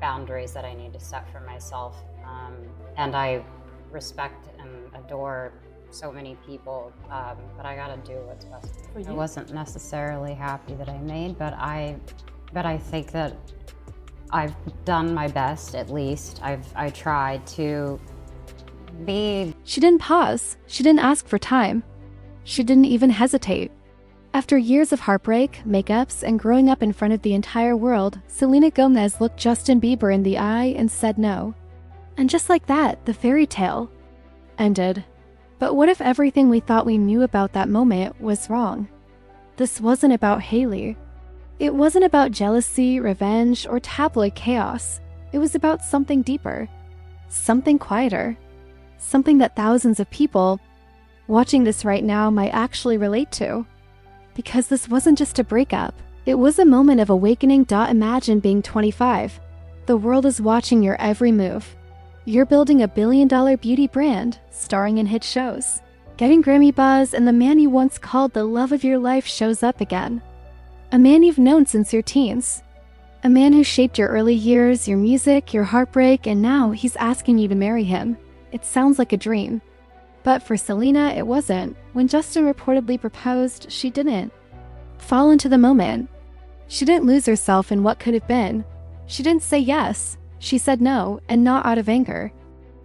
boundaries that I need to set for myself. And I respect and adore so many people, but I gotta do what's best for you. I wasn't necessarily happy that I made, but I think that I've done my best, at least. I tried to be... She didn't pause. She didn't ask for time. She didn't even hesitate. After years of heartbreak, makeups, and growing up in front of the entire world, Selena Gomez looked Justin Bieber in the eye and said no. And just like that, the fairy tale ended. But what if everything we thought we knew about that moment was wrong? This wasn't about Hailey. It wasn't about jealousy, revenge, or tabloid chaos. It was about something deeper, something quieter, something that thousands of people watching this right now might actually relate to. Because this wasn't just a breakup. It was a moment of awakening. Imagine being 25. The world is watching your every move. You're building a billion-dollar beauty brand, starring in hit shows, getting Grammy buzz, and the man you once called the love of your life shows up again. A man you've known since your teens. A man who shaped your early years, your music, your heartbreak, and now he's asking you to marry him. It sounds like a dream. But for Selena, it wasn't. When Justin reportedly proposed, she didn't fall into the moment. She didn't lose herself in what could have been. She didn't say yes. She said no, and not out of anger.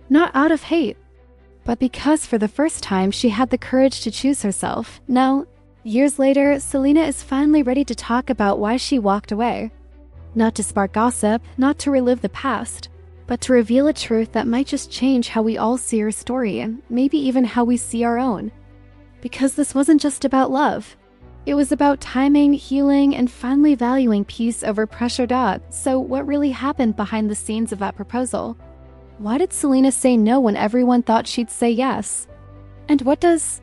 Not out of hate. But because for the first time, she had the courage to choose herself. Now, years later, Selena is finally ready to talk about why she walked away. Not to spark gossip, not to relive the past, but to reveal a truth that might just change how we all see her story, and maybe even how we see our own. Because this wasn't just about love. It was about timing, healing, and finally valuing peace over pressure. So what really happened behind the scenes of that proposal? Why did Selena say no when everyone thought she'd say yes? And what does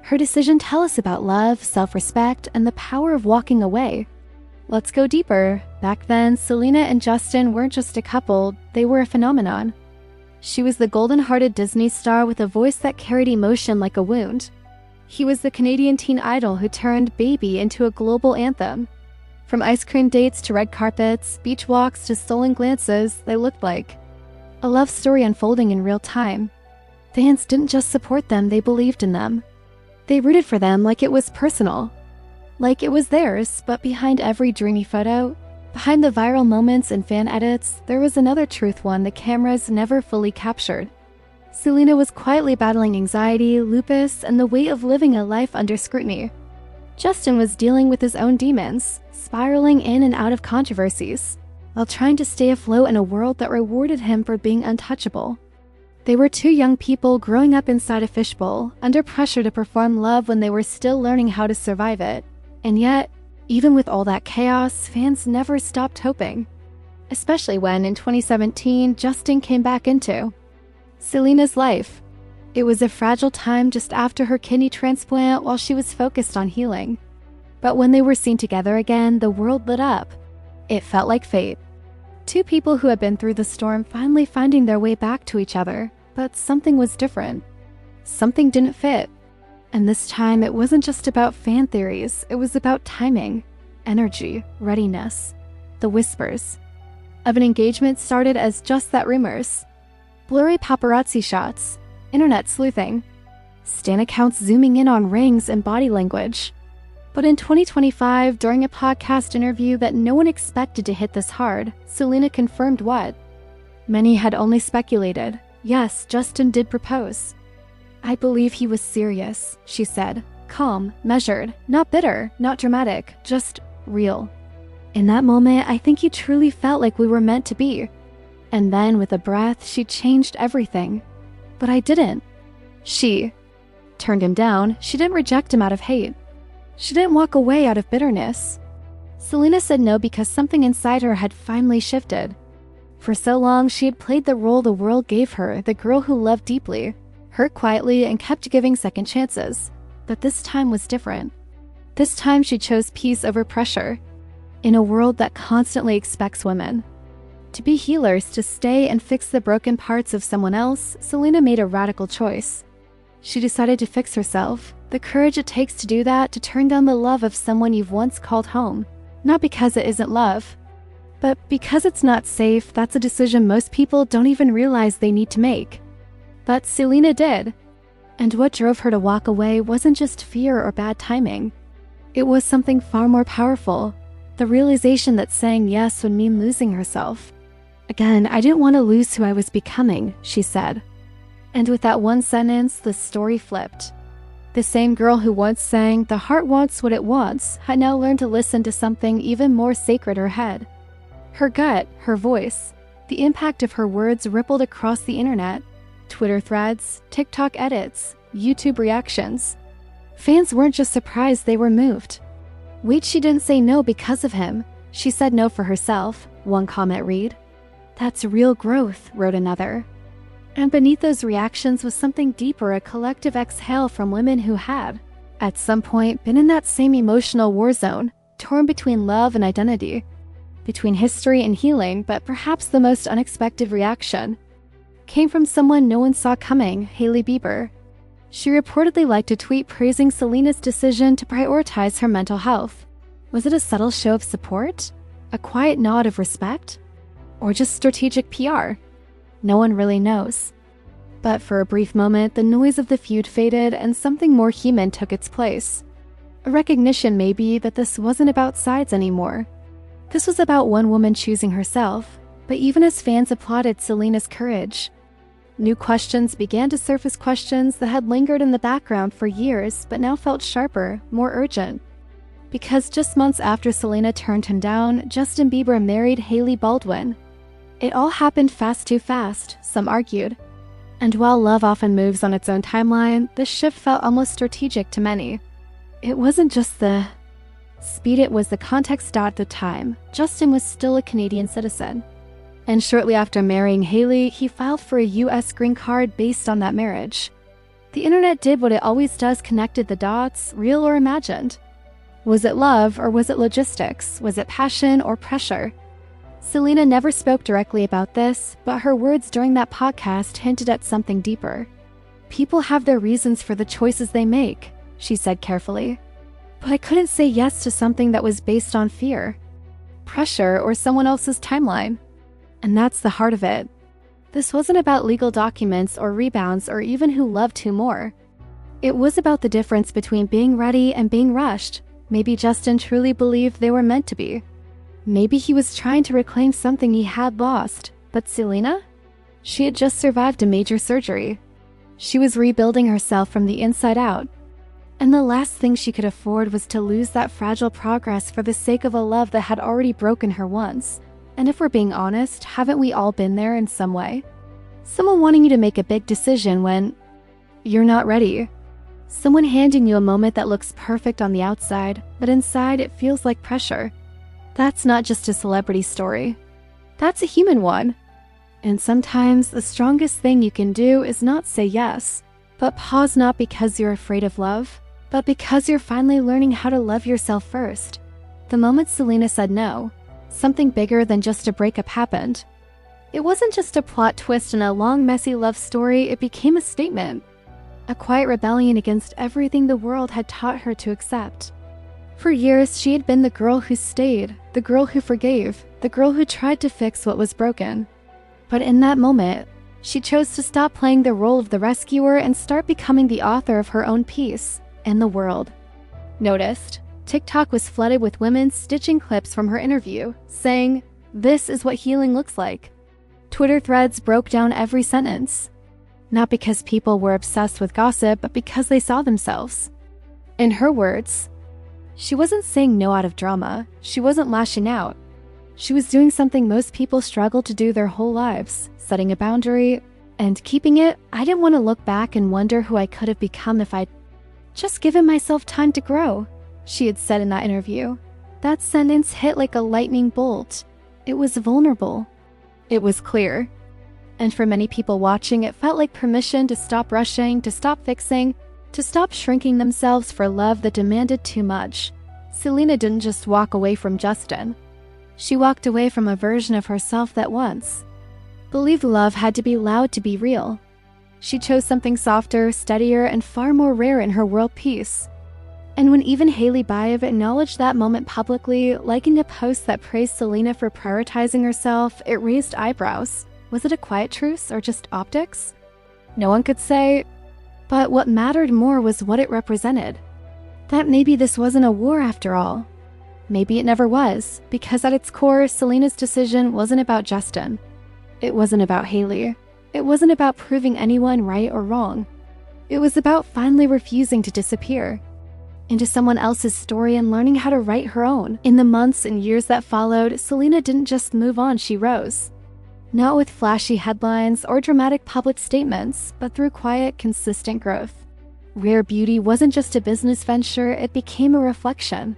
her decision tell us about love, self-respect, and the power of walking away? Let's go deeper. Back then, Selena and Justin weren't just a couple, they were a phenomenon. She was the golden-hearted Disney star with a voice that carried emotion like a wound. He was the Canadian teen idol who turned Baby into a global anthem. From ice cream dates to red carpets, beach walks to stolen glances, they looked like a love story unfolding in real time. Fans didn't just support them, they believed in them. They rooted for them like it was personal. Like it was theirs, but behind every dreamy photo, behind the viral moments and fan edits, there was another truth, one the cameras never fully captured. Selena was quietly battling anxiety, lupus, and the weight of living a life under scrutiny. Justin was dealing with his own demons, spiraling in and out of controversies, while trying to stay afloat in a world that rewarded him for being untouchable. They were two young people growing up inside a fishbowl, under pressure to perform love when they were still learning how to survive it. And yet, even with all that chaos, fans never stopped hoping. Especially when, in 2017, Justin came back into Selena's life. It was a fragile time just after her kidney transplant while she was focused on healing. But when they were seen together again, the world lit up. It felt like fate. Two people who had been through the storm finally finding their way back to each other, but something was different. Something didn't fit. And this time, it wasn't just about fan theories, it was about timing, energy, readiness. The whispers of an engagement started as just that, rumors. Blurry paparazzi shots, internet sleuthing, stan accounts zooming in on rings and body language. But in 2025, during a podcast interview that no one expected to hit this hard, Selena confirmed what many had only speculated. Yes, Justin did propose. I believe he was serious, she said. Calm, measured, not bitter, not dramatic, just real. In that moment, I think he truly felt like we were meant to be. And then, with a breath, she changed everything. But I didn't. She turned him down. She didn't reject him out of hate. She didn't walk away out of bitterness. Selena said no because something inside her had finally shifted. For so long, she had played the role the world gave her, the girl who loved deeply, hurt quietly, and kept giving second chances. But this time was different. This time she chose peace over pressure. In a world that constantly expects women to be healers, to stay and fix the broken parts of someone else, Selena made a radical choice. She decided to fix herself. The courage it takes to do that, to turn down the love of someone you've once called home. Not because it isn't love, But because it's not safe, that's a decision most people don't even realize they need to make. But Selena did. And what drove her to walk away wasn't just fear or bad timing. It was something far more powerful, the realization that saying yes would mean losing herself. Again, I didn't want to lose who I was becoming, she said. And with that one sentence, the story flipped. The same girl who once sang, "The heart wants what it wants," had now learned to listen to something even more sacred her head. Her gut, her voice, the impact of her words rippled across the internet. Twitter threads, TikTok edits, YouTube reactions. Fans weren't just surprised, they were moved. Wait, she didn't say no because of him. She said no for herself, one comment read. That's real growth, wrote another. And beneath those reactions was something deeper, a collective exhale from women who had, at some point, been in that same emotional war zone, torn between love and identity, between history and healing, but perhaps the most unexpected reaction came from someone no one saw coming, Hailey Bieber. She reportedly liked a tweet praising Selena's decision to prioritize her mental health. Was it a subtle show of support? A quiet nod of respect? Or just strategic PR? No one really knows. But for a brief moment, the noise of the feud faded and something more human took its place. A recognition, maybe, that this wasn't about sides anymore. This was about one woman choosing herself, but even as fans applauded Selena's courage, new questions began to surface, questions that had lingered in the background for years but now felt sharper, more urgent. Because just months after Selena turned him down, Justin Bieber married Hailey Baldwin. It all happened fast, too fast, some argued. And while love often moves on its own timeline, this shift felt almost strategic to many. It wasn't just the speed, it was the context. At the time, Justin was still a Canadian citizen. And shortly after marrying Hailey, he filed for a US green card based on that marriage. The internet did what it always does, connected the dots, real or imagined. Was it love or was it logistics? Was it passion or pressure? Selena never spoke directly about this, but her words during that podcast hinted at something deeper. People have their reasons for the choices they make, she said carefully. But I couldn't say yes to something that was based on fear, pressure, or someone else's timeline. And that's the heart of it. This wasn't about legal documents or rebounds or even who loved who more. It was about the difference between being ready and being rushed. Maybe Justin truly believed they were meant to be. Maybe he was trying to reclaim something he had lost. But Selena? She had just survived a major surgery. She was rebuilding herself from the inside out. And the last thing she could afford was to lose that fragile progress for the sake of a love that had already broken her once. And if we're being honest, haven't we all been there in some way? Someone wanting you to make a big decision when you're not ready. Someone handing you a moment that looks perfect on the outside, but inside it feels like pressure. That's not just a celebrity story. That's a human one. And sometimes the strongest thing you can do is not say yes, but pause, not because you're afraid of love, but because you're finally learning how to love yourself first. The moment Selena said no, something bigger than just a breakup happened. It wasn't just a plot twist in a long, messy love story, it became a statement. A quiet rebellion against everything the world had taught her to accept. For years, she had been the girl who stayed, the girl who forgave, the girl who tried to fix what was broken. But in that moment, she chose to stop playing the role of the rescuer and start becoming the author of her own peace and the world. Noticed, TikTok was flooded with women stitching clips from her interview, saying, "This is what healing looks like." Twitter threads broke down every sentence. Not because people were obsessed with gossip, but because they saw themselves. In her words, she wasn't saying no out of drama. She wasn't lashing out. She was doing something most people struggle to do their whole lives, setting a boundary and keeping it. "I didn't want to look back and wonder who I could have become if I'd just given myself time to grow," she had said in that interview. That sentence hit like a lightning bolt. It was vulnerable. It was clear. And for many people watching, it felt like permission to stop rushing, to stop fixing, to stop shrinking themselves for love that demanded too much. Selena didn't just walk away from Justin. She walked away from a version of herself that once believed love had to be loud to be real. She chose something softer, steadier, and far more rare in her world peace. And when even Hailey Bieber acknowledged that moment publicly, liking a post that praised Selena for prioritizing herself, it raised eyebrows. Was it a quiet truce or just optics? No one could say, but what mattered more was what it represented. That maybe this wasn't a war after all. Maybe it never was, because at its core, Selena's decision wasn't about Justin. It wasn't about Hailey. It wasn't about proving anyone right or wrong. It was about finally refusing to disappear into someone else's story and learning how to write her own. In the months and years that followed, Selena didn't just move on, she rose. Not with flashy headlines or dramatic public statements, but through quiet, consistent growth. Rare Beauty wasn't just a business venture, it became a reflection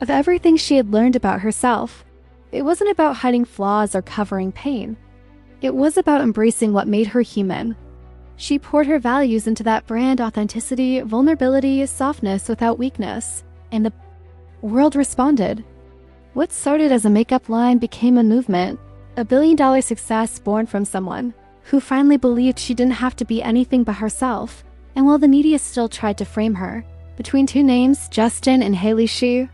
of everything she had learned about herself. It wasn't about hiding flaws or covering pain. It was about embracing what made her human. She poured her values into that brand: authenticity, vulnerability, softness without weakness. And the world responded. What started as a makeup line became a movement, a billion-dollar success born from someone who finally believed she didn't have to be anything but herself. And while the media still tried to frame her between two names, Justin and Hailey, she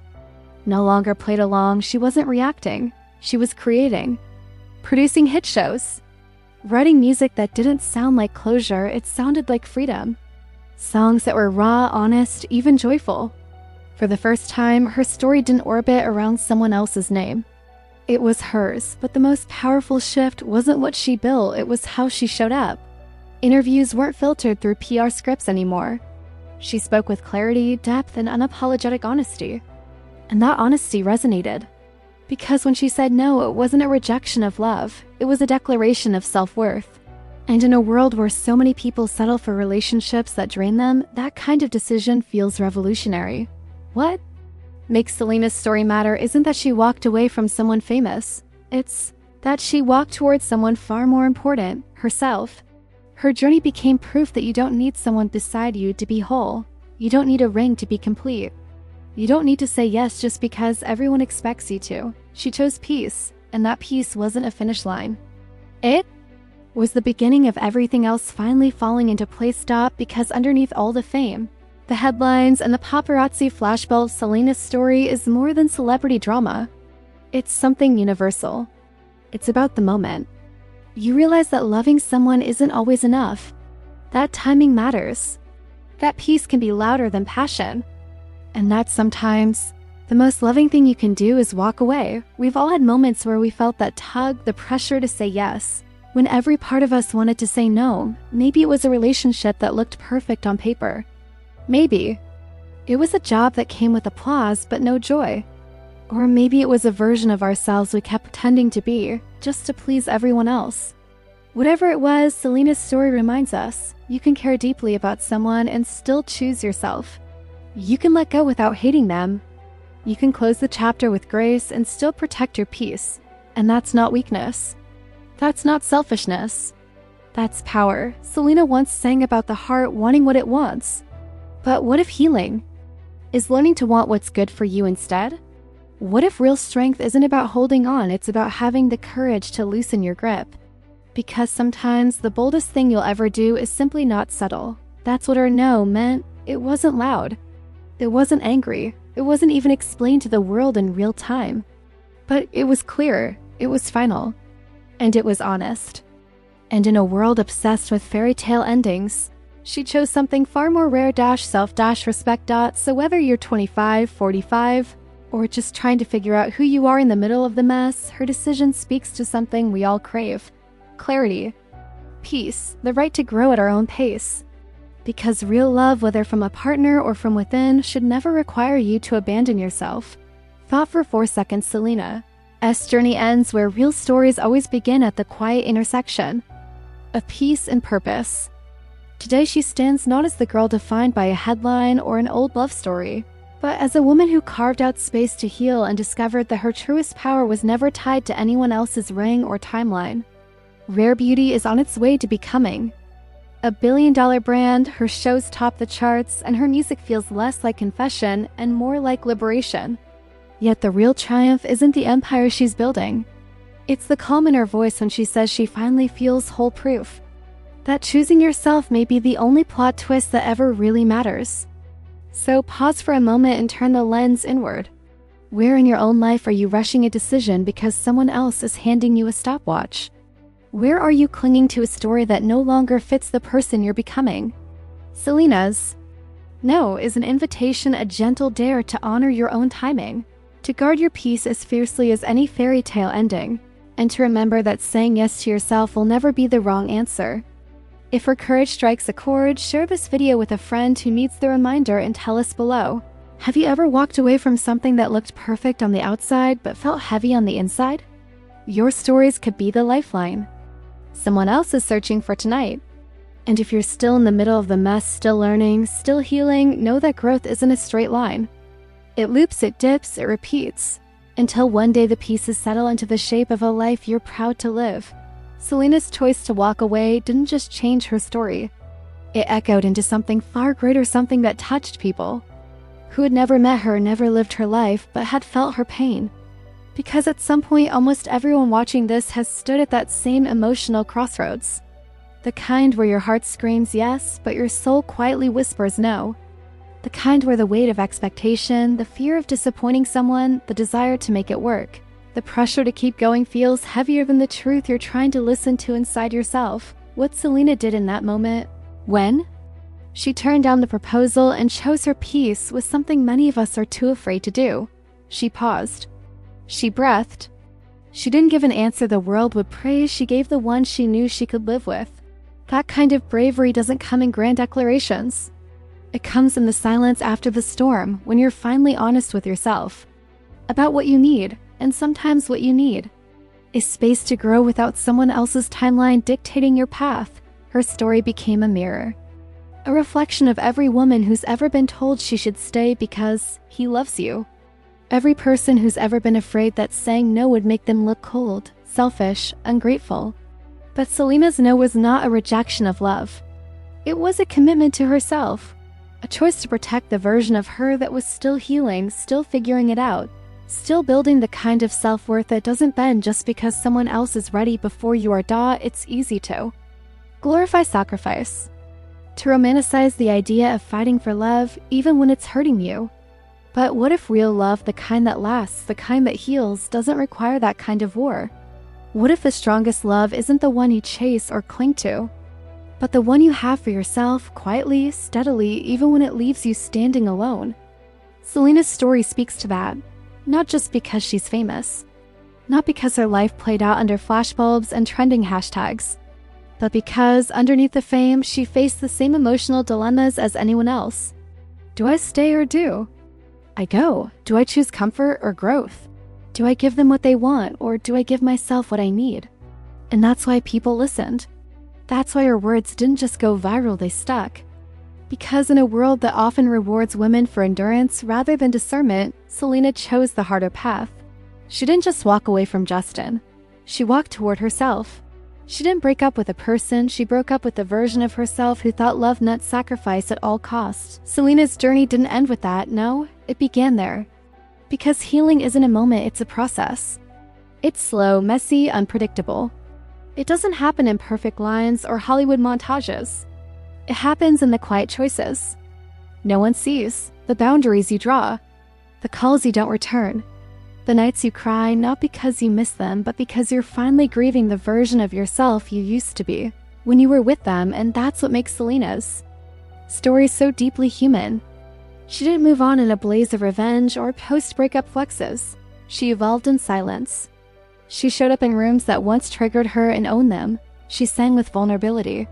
no longer played along. She wasn't reacting. She was creating, producing hit shows, writing music that didn't sound like closure, it sounded like freedom. Songs that were raw, honest, even joyful. For the first time, her story didn't orbit around someone else's name. It was hers, but the most powerful shift wasn't what she built, it was how she showed up. Interviews weren't filtered through PR scripts anymore. She spoke with clarity, depth, and unapologetic honesty. And that honesty resonated. Because when she said no, it wasn't a rejection of love, it was a declaration of self-worth. And in a world where so many people settle for relationships that drain them, that kind of decision feels revolutionary. What makes Selena's story matter isn't that she walked away from someone famous. It's that she walked towards someone far more important, herself. Her journey became proof that you don't need someone beside you to be whole. You don't need a ring to be complete. You don't need to say yes just because everyone expects you to. She chose peace, and that peace wasn't a finish line. It was the beginning of everything else finally falling into place. Stop, because underneath all the fame, the headlines, and the paparazzi flashbulbs, Selena's story is more than celebrity drama. It's something universal. It's about the moment. You realize that loving someone isn't always enough. That timing matters. That peace can be louder than passion. And that sometimes the most loving thing you can do is walk away. We've all had moments where we felt that tug, the pressure to say yes, when every part of us wanted to say no. Maybe it was a relationship that looked perfect on paper. Maybe it was a job that came with applause but no joy. Or maybe it was a version of ourselves we kept pretending to be, just to please everyone else. Whatever it was, Selena's story reminds us, you can care deeply about someone and still choose yourself. You can let go without hating them. You can close the chapter with grace and still protect your peace. And that's not weakness. That's not selfishness. That's power. Selena once sang about the heart wanting what it wants. But what if healing is learning to want what's good for you instead? What if real strength isn't about holding on, it's about having the courage to loosen your grip? Because sometimes the boldest thing you'll ever do is simply not settle. That's what her no meant. It wasn't loud. It wasn't angry. It wasn't even explained to the world in real time. But it was clear. It was final. And it was honest. And in a world obsessed with fairy tale endings, she chose something far more rare: self-respect. So whether you're 25, 45, or just trying to figure out who you are in the middle of the mess, her decision speaks to something we all crave: clarity, peace, the right to grow at our own pace. Because real love, whether from a partner or from within, should never require you to abandon yourself. Thought for 4 seconds. Selena's journey ends where real stories always begin, at the quiet intersection of peace and purpose. Today she stands not as the girl defined by a headline or an old love story, but as a woman who carved out space to heal and discovered that her truest power was never tied to anyone else's ring or timeline. Rare Beauty is on its way to becoming a billion-dollar brand. Her shows top the charts, and her music feels less like confession and more like liberation. Yet the real triumph isn't the empire she's building. It's the calm in her voice when she says she finally feels whole, proof that choosing yourself may be the only plot twist that ever really matters. So pause for a moment and turn the lens inward. Where in your own life are you rushing a decision because someone else is handing you a stopwatch? Where are you clinging to a story that no longer fits the person you're becoming? Selena's no is an invitation, a gentle dare to honor your own timing, to guard your peace as fiercely as any fairy tale ending, and to remember that saying yes to yourself will never be the wrong answer. If her courage strikes a chord, share this video with a friend who needs the reminder and tell us below. Have you ever walked away from something that looked perfect on the outside but felt heavy on the inside? Your stories could be the lifeline someone else is searching for tonight. And if you're still in the middle of the mess, still learning, still healing, know that growth isn't a straight line. It loops, it dips, it repeats, until one day the pieces settle into the shape of a life you're proud to live. Selena's choice to walk away didn't just change her story. It echoed into something far greater, something that touched people who had never met her, never lived her life, but had felt her pain. Because at some point, almost everyone watching this has stood at that same emotional crossroads. The kind where your heart screams yes, but your soul quietly whispers no. The kind where the weight of expectation, the fear of disappointing someone, the desire to make it work, the pressure to keep going feels heavier than the truth you're trying to listen to inside yourself. What Selena did in that moment, when she turned down the proposal and chose her peace, was something many of us are too afraid to do. She paused. She breathed. She didn't give an answer the world would praise, she gave the one she knew she could live with. That kind of bravery doesn't come in grand declarations. It comes in the silence after the storm, when you're finally honest with yourself about what you need, and sometimes what you need is space to grow without someone else's timeline dictating your path. Her story became a mirror, a reflection of every woman who's ever been told she should stay because he loves you. Every person who's ever been afraid that saying no would make them look cold, selfish, ungrateful. But Selena's no was not a rejection of love. It was a commitment to herself, a choice to protect the version of her that was still healing, still figuring it out, still building the kind of self-worth that doesn't bend just because someone else is ready before you are. It's easy to glorify sacrifice, to romanticize the idea of fighting for love even when it's hurting you. But what if real love, the kind that lasts, the kind that heals, doesn't require that kind of war? What if the strongest love isn't the one you chase or cling to, but the one you have for yourself, quietly, steadily, even when it leaves you standing alone? Selena's story speaks to that, not just because she's famous, not because her life played out under flashbulbs and trending hashtags, but because underneath the fame, she faced the same emotional dilemmas as anyone else. Do I stay or do I go? Do I choose comfort or growth? Do I give them what they want, or do I give myself what I need? And that's why people listened. That's why her words didn't just go viral, they stuck. Because in a world that often rewards women for endurance rather than discernment, Selena chose the harder path. She didn't just walk away from Justin. She walked toward herself. She didn't break up with a person, she broke up with the version of herself who thought love meant sacrifice at all costs. Selena's journey didn't end with that, no, it began there. Because healing isn't a moment, it's a process. It's slow, messy, unpredictable. It doesn't happen in perfect lines or Hollywood montages. It happens in the quiet choices no one sees, the boundaries you draw, the calls you don't return, the nights you cry not because you miss them, but because you're finally grieving the version of yourself you used to be when you were with them. And that's what makes Selena's story so deeply human. She didn't move on in a blaze of revenge or post-breakup flexes. She evolved in silence. She showed up in rooms that once triggered her and owned them. She sang with vulnerability.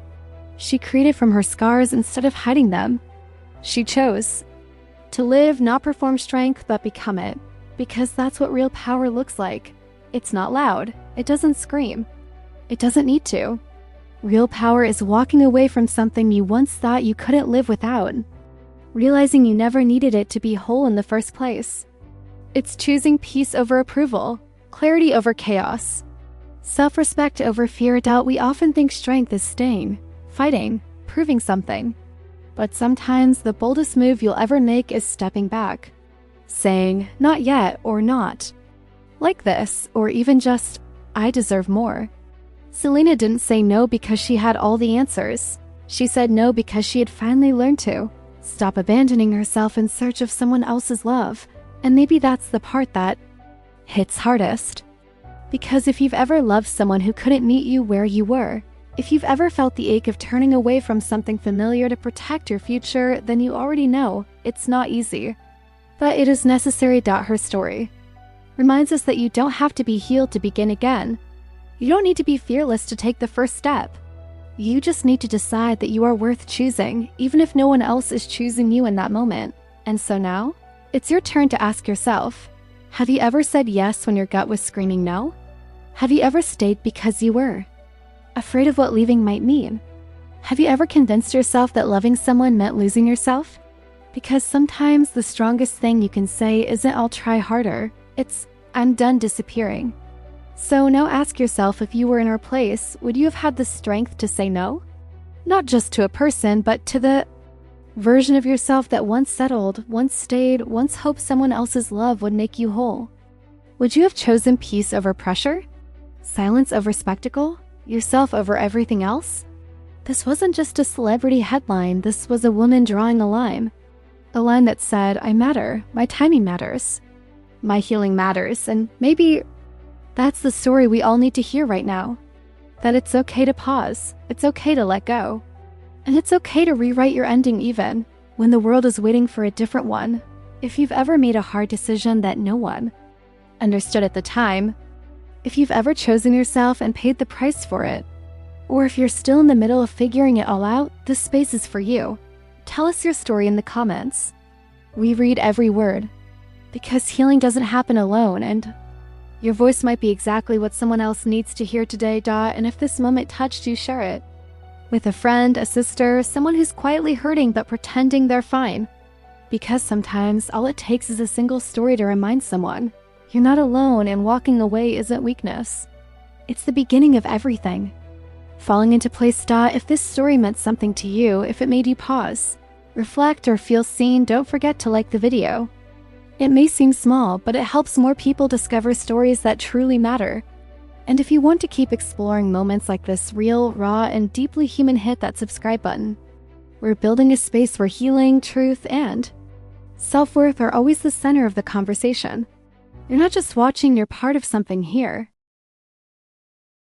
She created from her scars instead of hiding them. She chose to live, not perform strength, but become it. Because that's what real power looks like. It's not loud. It doesn't scream. It doesn't need to. Real power is walking away from something you once thought you couldn't live without, realizing you never needed it to be whole in the first place. It's choosing peace over approval, clarity over chaos, self-respect over fear. Doubt. We often think strength is staying, fighting, proving something. But sometimes the boldest move you'll ever make is stepping back, saying, not yet, or not like this, or even just, I deserve more. Selena didn't say no because she had all the answers. She said no because she had finally learned to. Stop abandoning yourself in search of someone else's love. And maybe that's the part that hits hardest. Because if you've ever loved someone who couldn't meet you where you were, if you've ever felt the ache of turning away from something familiar to protect your future, then you already know it's not easy. But it is necessary. Her story reminds us that you don't have to be healed to begin again. You don't need to be fearless to take the first step. You just need to decide that you are worth choosing, even if no one else is choosing you in that moment. And so now, it's your turn to ask yourself, have you ever said yes when your gut was screaming no? Have you ever stayed because you were afraid of what leaving might mean? Have you ever convinced yourself that loving someone meant losing yourself? Because sometimes the strongest thing you can say isn't "I'll try harder," it's "I'm done disappearing." So now ask yourself, if you were in her place, would you have had the strength to say no? Not just to a person, but to the version of yourself that once settled, once stayed, once hoped someone else's love would make you whole. Would you have chosen peace over pressure? Silence over spectacle? Yourself over everything else? This wasn't just a celebrity headline, this was a woman drawing a line. A line that said, I matter, my timing matters, my healing matters, and maybe that's the story we all need to hear right now. That it's okay to pause, it's okay to let go, and it's okay to rewrite your ending even when the world is waiting for a different one. If you've ever made a hard decision that no one understood at the time, if you've ever chosen yourself and paid the price for it, or if you're still in the middle of figuring it all out, this space is for you. Tell us your story in the comments. We read every word, because healing doesn't happen alone, and your voice might be exactly what someone else needs to hear today. And if this moment touched you, share it with a friend, a sister, someone who's quietly hurting but pretending they're fine. Because sometimes all it takes is a single story to remind someone you're not alone, and walking away isn't weakness. It's the beginning of everything. Falling into place. If this story meant something to you, if it made you pause, reflect, or feel seen, don't forget to like the video. It may seem small, but it helps more people discover stories that truly matter. And if you want to keep exploring moments like this, real, raw, and deeply human, hit that subscribe button. We're building a space where healing, truth, and self-worth are always the center of the conversation. You're not just watching, you're part of something here.